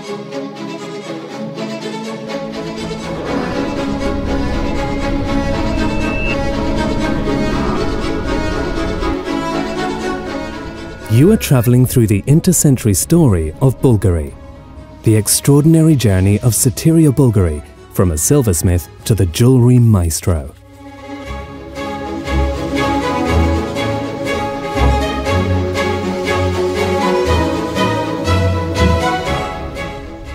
You are traveling through the inter-century story of Bulgari, the extraordinary journey of Sotirio Bulgari from a silversmith to the jewelry maestro.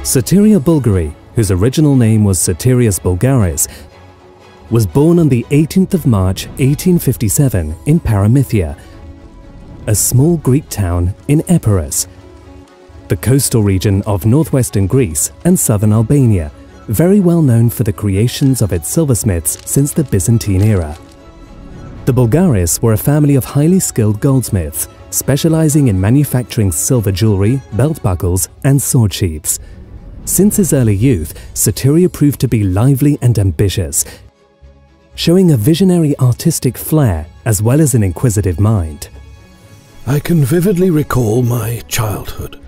Sotirio Bulgari, whose original name was Sotirio Bulgaris, was born on the 18th of March 1857 in Paramythia, a small Greek town in Epirus, the coastal region of northwestern Greece and southern Albania, very well known for the creations of its silversmiths since the Byzantine era. The Bulgaris were a family of highly skilled goldsmiths, specializing in manufacturing silver jewelry, belt buckles, and sword sheaths. Since his early youth, Sotirio proved to be lively and ambitious, showing a visionary artistic flair as well as an inquisitive mind. I can vividly recall my childhood,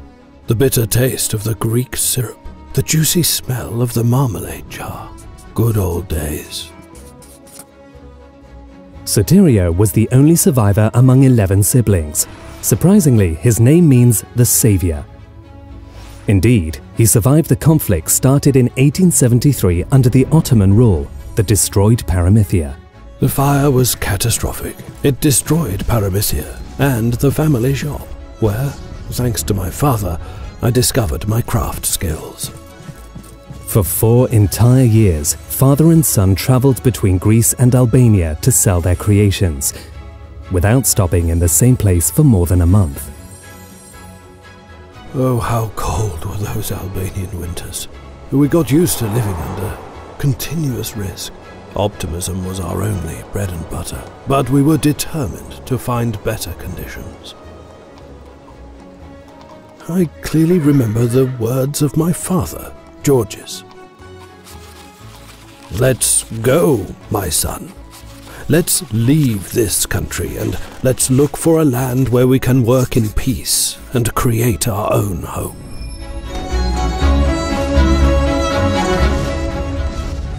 the bitter taste of the Greek syrup, the juicy smell of the marmalade jar. Good old days. Sotirio was the only survivor among 11 siblings. Surprisingly, his name means the savior. Indeed, he survived the conflict started in 1873 under the Ottoman rule that destroyed Paramythia. The fire was catastrophic. It destroyed Paramythia and the family shop, where, thanks to my father, I discovered my craft skills. For 4 entire years, father and son traveled between Greece and Albania to sell their creations, without stopping in the same place for more than a month. Oh, how cold were those Albanian winters. We got used to living under continuous risk. Optimism was our only bread and butter, but we were determined to find better conditions. I clearly remember the words of my father, George's. "Let's go, my son. Let's leave this country and let's look for a land where we can work in peace and create our own home."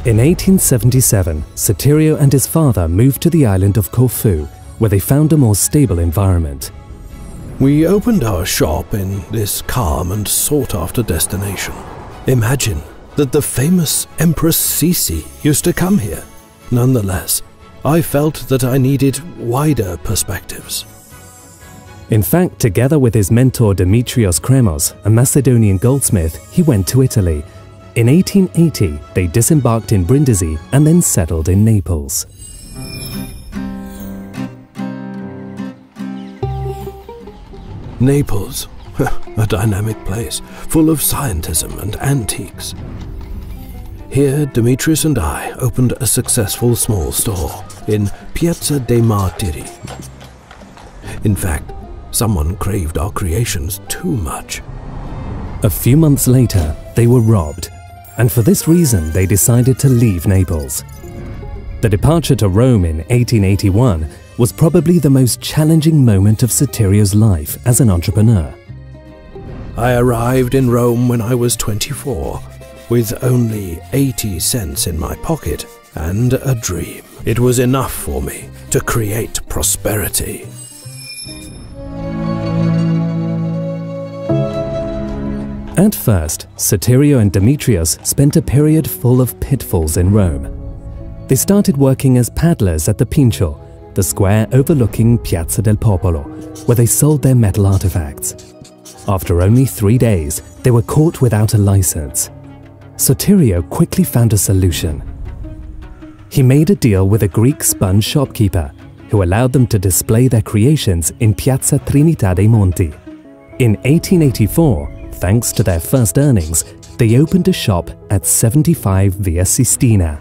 In 1877, Sotirio and his father moved to the island of Corfu, where they found a more stable environment. We opened our shop in this calm and sought-after destination. Imagine that the famous Empress Sisi used to come here. Nonetheless, I felt that I needed wider perspectives. In fact, together with his mentor Demetrios Kremos, a Macedonian goldsmith, he went to Italy. In 1880, they disembarked in Brindisi and then settled in Naples. Naples, a dynamic place, full of scientism and antiques. Here, Demetrius and I opened a successful small store in Piazza dei Martiri. In fact, someone craved our creations too much. A few months later, they were robbed, and for this reason they decided to leave Naples. The departure to Rome in 1881 was probably the most challenging moment of Sotirio's life as an entrepreneur. I arrived in Rome when I was 24, with only 80 cents in my pocket and a dream. It was enough for me to create prosperity. At first, Sotirio and Demetrios spent a period full of pitfalls in Rome. They started working as paddlers at the Pincio, the square overlooking Piazza del Popolo, where they sold their metal artifacts. After only 3 days, they were caught without a license. Sotirio quickly found a solution. He made a deal with a Greek sponge shopkeeper, who allowed them to display their creations in Piazza Trinità dei Monti. In 1884, thanks to their first earnings, they opened a shop at 75 Via Sistina.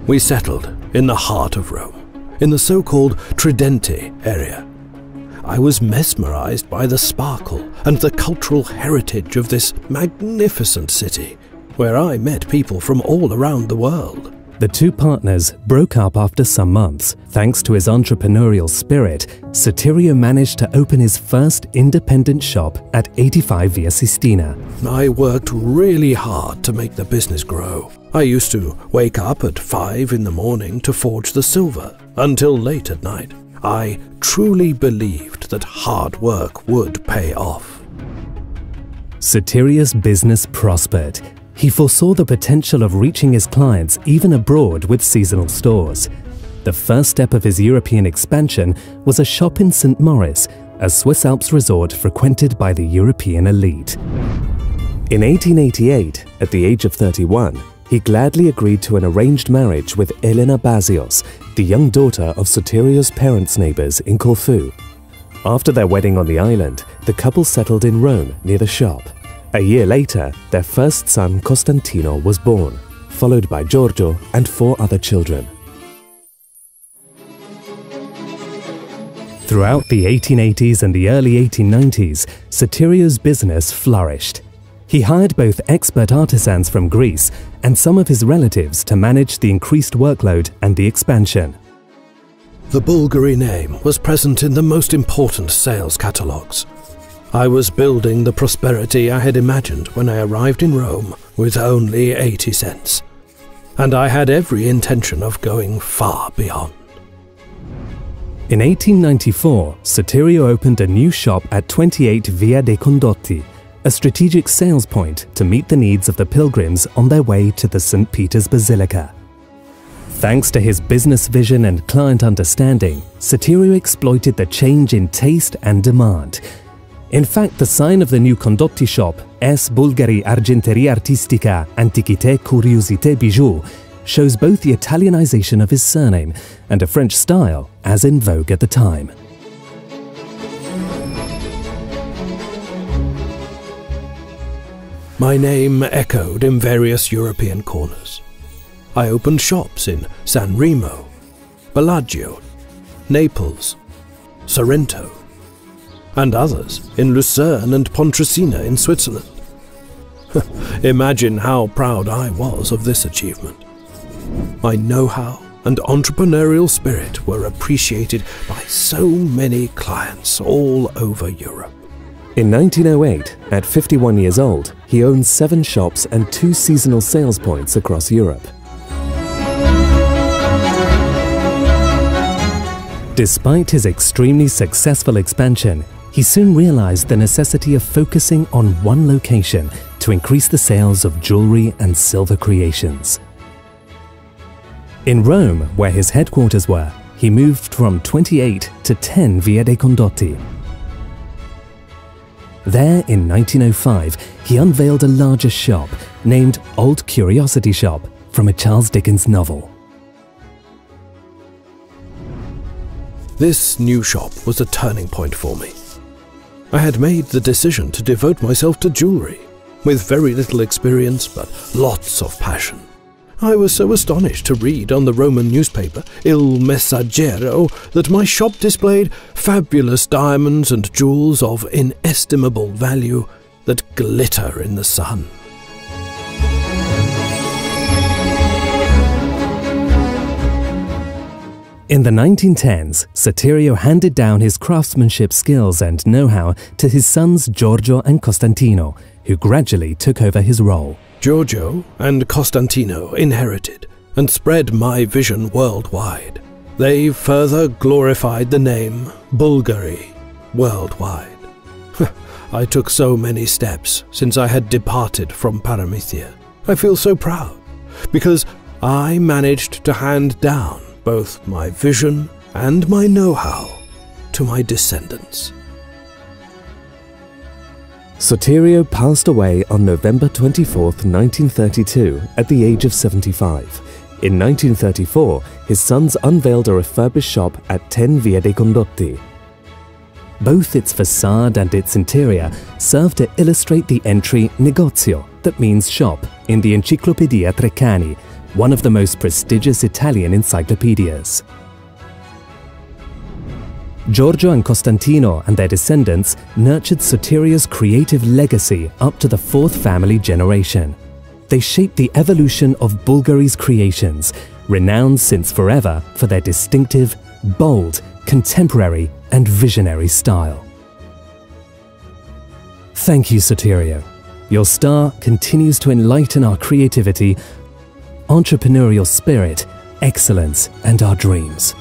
We settled in the heart of Rome, in the so-called Tridente area. I was mesmerized by the sparkle and the cultural heritage of this magnificent city, where I met people from all around the world. The two partners broke up after some months. Thanks to his entrepreneurial spirit, Sotirio managed to open his first independent shop at 85 Via Sistina. I worked really hard to make the business grow. I used to wake up at 5 in the morning to forge the silver until late at night. I truly believed that hard work would pay off. Sotirio's business prospered. He foresaw the potential of reaching his clients even abroad with seasonal stores. The first step of his European expansion was a shop in St. Maurice, a Swiss Alps resort frequented by the European elite. In 1888, at the age of 31, he gladly agreed to an arranged marriage with Elena Basios, the young daughter of Sotirio's parents' neighbors in Corfu. After their wedding on the island, the couple settled in Rome near the shop. A year later, their first son Costantino was born, followed by Giorgio and 4 other children. Throughout the 1880s and the early 1890s, Sotirio's business flourished. He hired both expert artisans from Greece and some of his relatives to manage the increased workload and the expansion. The Bulgari name was present in the most important sales catalogues. I was building the prosperity I had imagined when I arrived in Rome with only 80 cents. And I had every intention of going far beyond. In 1894, Sotirio opened a new shop at 28 Via dei Condotti, a strategic sales point to meet the needs of the pilgrims on their way to the St. Peter's Basilica. Thanks to his business vision and client understanding, Sotirio exploited the change in taste and demand. In fact, the sign of the new Condotti shop, S. Bulgari Argenteria Artistica Antiquité Curiosité Bijoux, shows both the Italianization of his surname and a French style as in vogue at the time. My name echoed in various European corners. I opened shops in San Remo, Bellagio, Naples, Sorrento, and others in Lucerne and Pontresina in Switzerland. Imagine how proud I was of this achievement. My know-how and entrepreneurial spirit were appreciated by so many clients all over Europe. In 1908, at 51 years old, he owned 7 shops and 2 seasonal sales points across Europe. Despite his extremely successful expansion, he soon realized the necessity of focusing on one location to increase the sales of jewelry and silver creations. In Rome, where his headquarters were, he moved from 28 to 10 Via dei Condotti. There, in 1905, he unveiled a larger shop named Old Curiosity Shop from a Charles Dickens novel. This new shop was a turning point for me. I had made the decision to devote myself to jewelry, with very little experience but lots of passion. I was so astonished to read on the Roman newspaper Il Messaggero that my shop displayed fabulous diamonds and jewels of inestimable value that glitter in the sun. In the 1910s, Sotirio handed down his craftsmanship skills and know-how to his sons Giorgio and Costantino, who gradually took over his role. Giorgio and Costantino inherited and spread my vision worldwide. They further glorified the name Bulgari worldwide. I took so many steps since I had departed from Paramithia. I feel so proud because I managed to hand down both my vision and my know-how to my descendants. Sotirio passed away on November 24, 1932, at the age of 75. In 1934, his sons unveiled a refurbished shop at 10 Via dei Condotti. Both its facade and its interior serve to illustrate the entry negozio, that means shop, in the Enciclopedia Treccani, one of the most prestigious Italian encyclopedias. Giorgio and Costantino and their descendants nurtured Sotirio's creative legacy up to the 4th family generation. they shaped the evolution of Bulgari's creations, renowned since forever for their distinctive, bold, contemporary and visionary style. Thank you, Sotirio. Your star continues to enlighten our creativity, entrepreneurial spirit, excellence and our dreams.